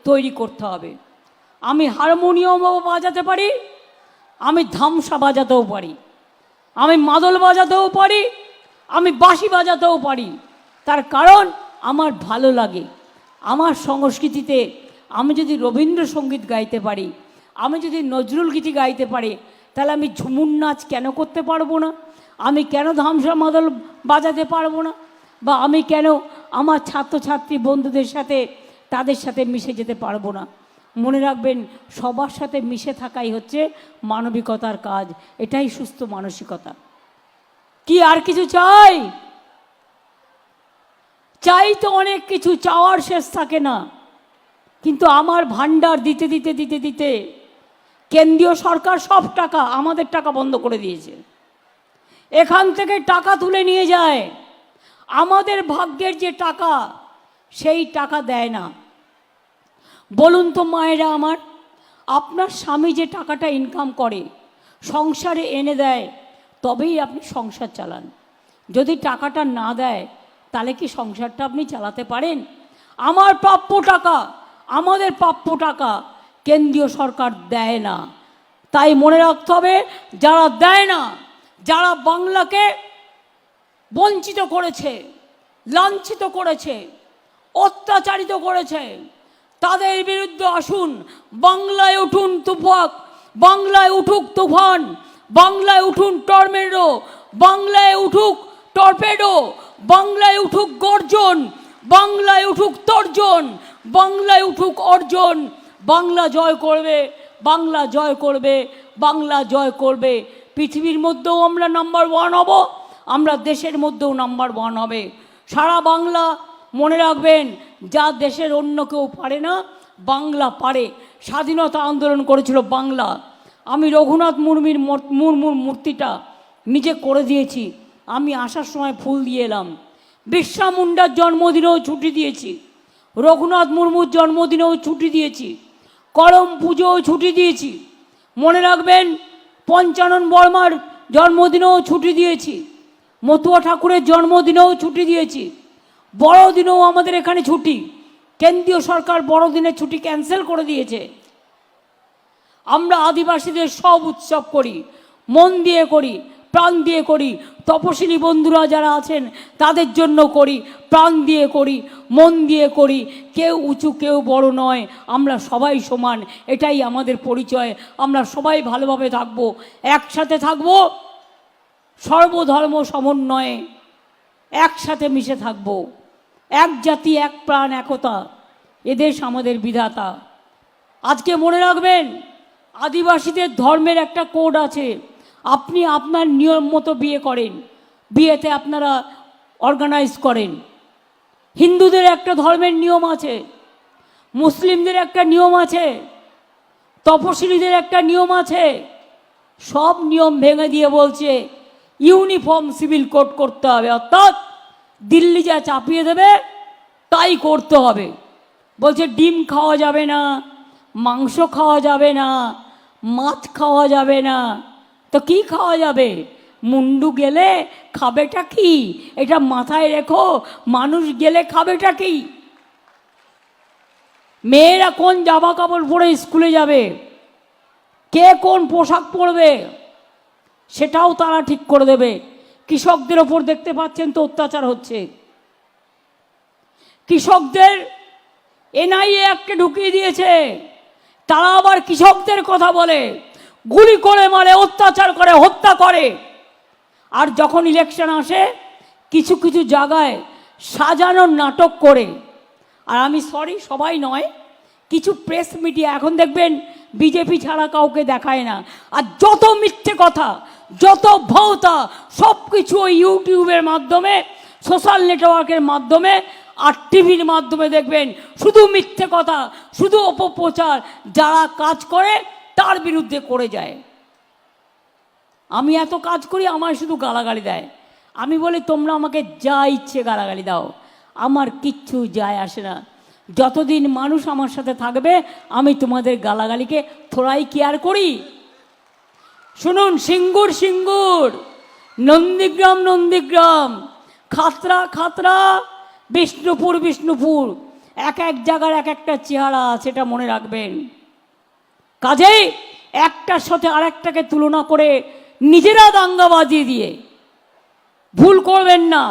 তৈরি করতে হবে। আমি হারমোনিয়ামও বাজাতে পারি, আমি ধামসা বাজাতেও পারি, আমি মাদল বাজাতেও পারি, আমি বাঁশি বাজাতেও পারি। তার কারণ আমার ভালো লাগে। আমার সংস্কৃতিতে আমি যদি রবীন্দ্রসঙ্গীত গাইতে পারি, আমি যদি নজরুল গীতি গাইতে পারি, তাহলে আমি ঝুমুর নাচ কেন করতে পারবো না? আমি কেন ধামসা মাদল বাজাতে পারবো না? বা আমি কেন আমার ছাত্রছাত্রী বন্ধুদের সাথে তাদের সাথে মিশে যেতে পারবো না? মনে রাখবেন, সবার সাথে মিশে থাকাই হচ্ছে মানবিকতার কাজ। এটাই সুস্থ মানসিকতা। কি আর কিছু চাই? চাই তো অনেক কিছু, চাওয়ার শেষ থাকে না। কিন্তু আমার ভান্ডার দিতে দিতে দিতে দিতে কেন্দ্রীয় সরকার সব টাকা, আমাদের টাকা বন্ধ করে দিয়েছে। এখান থেকে টাকা তুলে নিয়ে যায়, আমাদের ভাগ্যের যে টাকা সেই টাকা দেয় না। বলুন তো মায়েরা আমার, আপনার স্বামী যে টাকাটা ইনকাম করে সংসারে এনে দেয়, তবেই আপনি সংসার চালান। যদি টাকাটা না দেয়, তাহলে কি সংসারটা আপনি চালাতে পারেন? আমার প্রাপ্য টাকা, আমাদের প্রাপ্য টাকা কেন্দ্রীয় সরকার দেয় না। তাই মনে রাখতে হবে, যারা দেয় না, যারা বাংলাকে বঞ্চিত করেছে, লাঞ্ছিত করেছে, অত্যাচারিত করেছে, তাদের বিরুদ্ধে আসুন। বাংলায় উঠুন তুফান, বাংলায় উঠুক তুফান, বাংলায় উঠুন টর্নেডো, বাংলায় উঠুক টর্পেডো, বাংলায় উঠুক গর্জন, বাংলায় উঠুক তর্জন, বাংলায় উঠুক অর্জন। বাংলা জয় করবে, বাংলা জয় করবে, বাংলা জয় করবে। পৃথিবীর মধ্যেও আমরা নাম্বার ওয়ান হব, আমরা দেশের মধ্যেও নাম্বার ওয়ান হবে। সারা বাংলা মনে রাখবেন, যা দেশের অন্য কেউ পারে না, বাংলা পারে। স্বাধীনতা আন্দোলন করেছিল বাংলা। আমি রঘুনাথ মুর্মুর মূর্তিটা নিজে করে দিয়েছি। আমি আসার সময় ফুল দিয়ে এলাম। বিরসা মুন্ডার জন্মদিনেও ছুটি দিয়েছি, রঘুনাথ মুর্মুর জন্মদিনেও ছুটি দিয়েছি, করম পুজোও ছুটি দিয়েছি। মনে রাখবেন, পঞ্চানন বর্মার জন্মদিনেও ছুটি দিয়েছি, মতুয়া ঠাকুরের জন্মদিনেও ছুটি দিয়েছি, বড়দিনেও আমাদের এখানে ছুটি। কেন্দ্রীয় সরকার বড়দিনের ছুটি ক্যান্সেল করে দিয়েছে। আমরা আদিবাসীদের সব উৎসব করি, মন দিয়ে করি, প্রাণ দিয়ে করি। তপশিলি বন্ধুরা যারা আছেন তাদের জন্য করি, প্রাণ দিয়ে করি, মন দিয়ে করি। কেউ উঁচু কেউ বড় নয়, আমরা সবাই সমান। এটাই আমাদের পরিচয়। আমরা সবাই ভালোভাবে থাকব, একসাথে থাকব, সর্বধর্ম সমন্বয়ে একসাথে মিশে থাকব। এক জাতি, এক প্রাণ, একতা, এদেশ আমাদের বিধাতা। আজকে মনে রাখবেন, আদিবাসীদের ধর্মের একটা কোড আছে। আপনি আপনার নিয়ম মতো বিয়ে করেন, বিয়েতে আপনারা অর্গানাইজ করেন। হিন্দুদের একটা ধর্মের নিয়ম আছে, মুসলিমদের একটা নিয়ম আছে, তপশিলীদের একটা নিয়ম আছে। সব নিয়ম ভেঙে দিয়ে বলছে ইউনিফর্ম সিভিল কোড করতে হবে, অর্থাৎ দিল্লি যা চাপিয়ে দেবে তাই করতে হবে। বলছে ডিম খাওয়া যাবে না, মাংস খাওয়া যাবে না, মাছ খাওয়া যাবে না। তো কি খাওয়া যাবে? মুন্ডু গেলে খাবেটা কি? এটা মাথায় রেখো, মানুষ গেলে খাবেটা কি? মেয়েরা কোন জামা কাপড় পরে স্কুলে যাবে, কে কোন পোশাক পরবে, সেটাও তারা ঠিক করে দেবে। কৃষকদের ওপর দেখতে পাচ্ছেন তো অত্যাচার হচ্ছে। কৃষকদের এনআইএ একটা ঢুকিয়ে দিয়েছে, তারা আবার কৃষকদের কথা বলে, গুলি করে মারে, অত্যাচার করে, হত্যা করে। আর যখন ইলেকশন আসে, কিছু কিছু জায়গায় সাজানোর নাটক করে। আর আমি সরি, সবাই নয়, কিছু প্রেস মিডিয়া এখন দেখবেন বিজেপি ছাড়া কাউকে দেখায় না। আর যত মিথ্যে কথা, যত ভৌতা, সব কিছু ওই ইউটিউবের মাধ্যমে, সোশ্যাল নেটওয়ার্কের মাধ্যমে আর টিভির মাধ্যমে দেখবেন শুধু মিথ্যে কথা, শুধু অপপ্রচার। যারা কাজ করে তার বিরুদ্ধে করে যায়। আমি এত কাজ করি, আমার শুধু গালাগালি দেয়। আমি বলি তোমরা আমাকে যা ইচ্ছে গালাগালি দাও, আমার কিচ্ছু যায় আসে না। যতদিন মানুষ আমার সাথে থাকবে আমি তোমাদের গালাগালিকে থোড়াই কেয়ার করি। শুনুন, সিঙ্গুর সিঙ্গুর, নন্দীগ্রাম নন্দীগ্রাম, খাতরা খাতরা, বিষ্ণুপুর বিষ্ণুপুর, এক এক জায়গার এক একটা চেহারা, সেটা মনে রাখবেন। কাজেই একটার সাথে আরেকটাকে তুলনা করে নিজেরা দাঙ্গা বাজিয়ে দিয়ে ভুল করবেন না।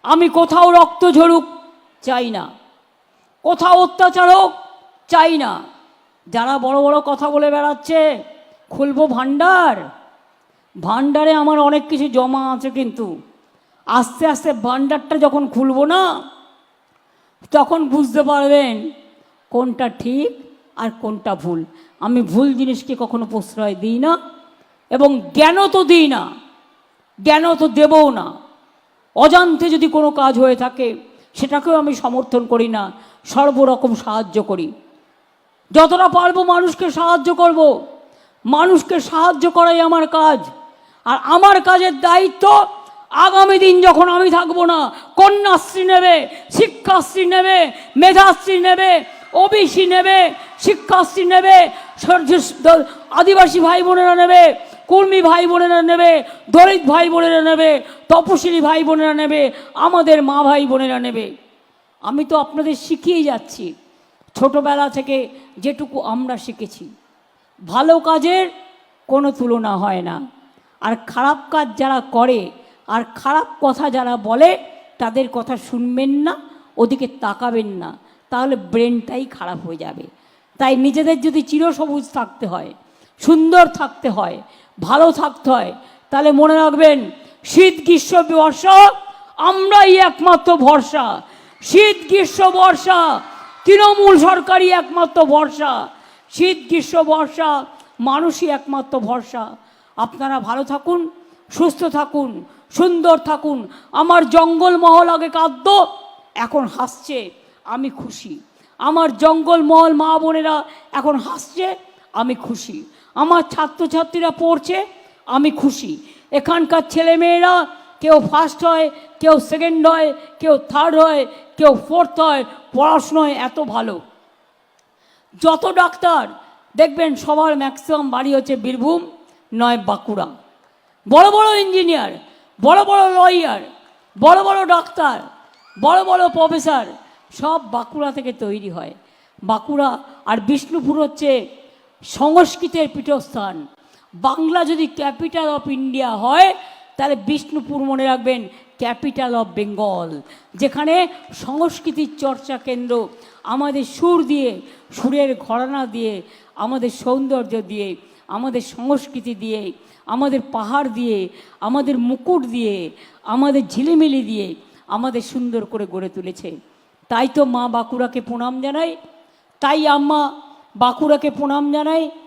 আমি কোথাও রক্ত ঝরুক চাই না, কোথাও অত্যাচার হোক চাই না। যারা বড় বড় কথা বলে বেড়াচ্ছে খুলবো ভান্ডার, ভান্ডারে আমার অনেক কিছু জমা আছে, কিন্তু আস্তে আস্তে ভান্ডারটা যখন খুলবো না, তখন বুঝতে পারবেন কোনটা ঠিক আর কোনটা ভুল। আমি ভুল জিনিসকে কখনো প্রশ্রয় দিই না, এবং জ্ঞানও তো দিই না, জ্ঞানও তো দেবও না। অজান্তে যদি কোনো কাজ হয়ে থাকে সেটাকেও আমি সমর্থন করি না, সর্বরকম সাহায্য করি। যতটা পারবো মানুষকে সাহায্য করব, মানুষকে সাহায্য করাই আমার কাজ। আর আমার কাজের দায়িত্ব আগামী দিন যখন আমি থাকবো না, কন্যাশ্রী নেবে, শিক্ষাশ্রী নেবে, মেধাশ্রী নেবে, ওবিসি নেবে, শিক্ষাশ্রী নেবে, আদিবাসী ভাই বোনেরা নেবে, কুর্মী ভাই বোনেরা নেবে, দলিত ভাই বোনেরা নেবে, তপশিলি ভাই বোনেরা নেবে, আমাদের মা ভাই বোনেরা নেবে। আমি তো আপনাদের শিখিয়ে যাচ্ছি ছোটবেলা থেকে যেটুকু আমরা শিখেছি। ভালো কাজের কোনো তুলনা হয় না, আর খারাপ কাজ যারা করে আর খারাপ কথা যারা বলে তাদের কথা শুনবেন না, ওদিকে তাকাবেন না, তাহলে ব্রেনটাই খারাপ হয়ে যাবে। তাই নিজেদের যদি চিরসবুজ থাকতে হয়, সুন্দর থাকতে হয়, ভালো থাকতে হয়, তাহলে মনে রাখবেন শীত গ্রীষ্ম বর্ষা আমরাই একমাত্র ভরসা। শীত গ্রীষ্ম বর্ষা তৃণমূল সরকারই একমাত্র ভরসা। শীত গ্রীষ্ম বর্ষা মানুষই একমাত্র ভরসা। আপনারা ভালো থাকুন, সুস্থ থাকুন, সুন্দর থাকুন। আমার জঙ্গলমহল আগে কাঁদতো, এখন হাসছে, আমি খুশি। আমার জঙ্গলমহল মা বোনেরা এখন হাসছে, আমি খুশি। আমার ছাত্রছাত্রীরা পড়ছে, আমি খুশি। এখানকার ছেলেমেয়েরা কেউ ফার্স্ট হয়, কেউ সেকেন্ড হয়, কেউ থার্ড হয়, কেউ ফোর্থ হয়, পড়াশুনোয় এত ভালো। যত ডাক্তার দেখবেন সবার ম্যাক্সিমাম বাড়ি হচ্ছে বীরভূম নয় বাঁকুড়া। বড় বড় ইঞ্জিনিয়ার, বড় বড় লয়ার, বড় বড় ডাক্তার, বড় বড় প্রফেসর সব বাঁকুড়া থেকে তৈরি হয়। বাঁকুড়া আর বিষ্ণুপুর হচ্ছে সংস্কৃতের পীঠস্থান। বাংলা যদি ক্যাপিটাল অফ ইন্ডিয়া হয়, তাহলে বিষ্ণুপুর মনে রাখবেন ক্যাপিটাল অফ বেঙ্গল, যেখানে সংস্কৃতির চর্চা কেন্দ্র। আমাদের সুর দিয়ে, সুরের ঘরানা দিয়ে, আমাদের সৌন্দর্য দিয়ে, আমাদের সংস্কৃতি দিয়ে, আমাদের পাহাড় দিয়ে, আমাদের মুকুট দিয়ে, আমাদের ঝিলিমিলি দিয়ে আমাদের সুন্দর করে গড়ে তুলেছে। তাই তো মা বাঁকুড়াকে প্রণাম জানাই, তাই আম্মা বাঁকুড়াকে প্রণাম জানাই।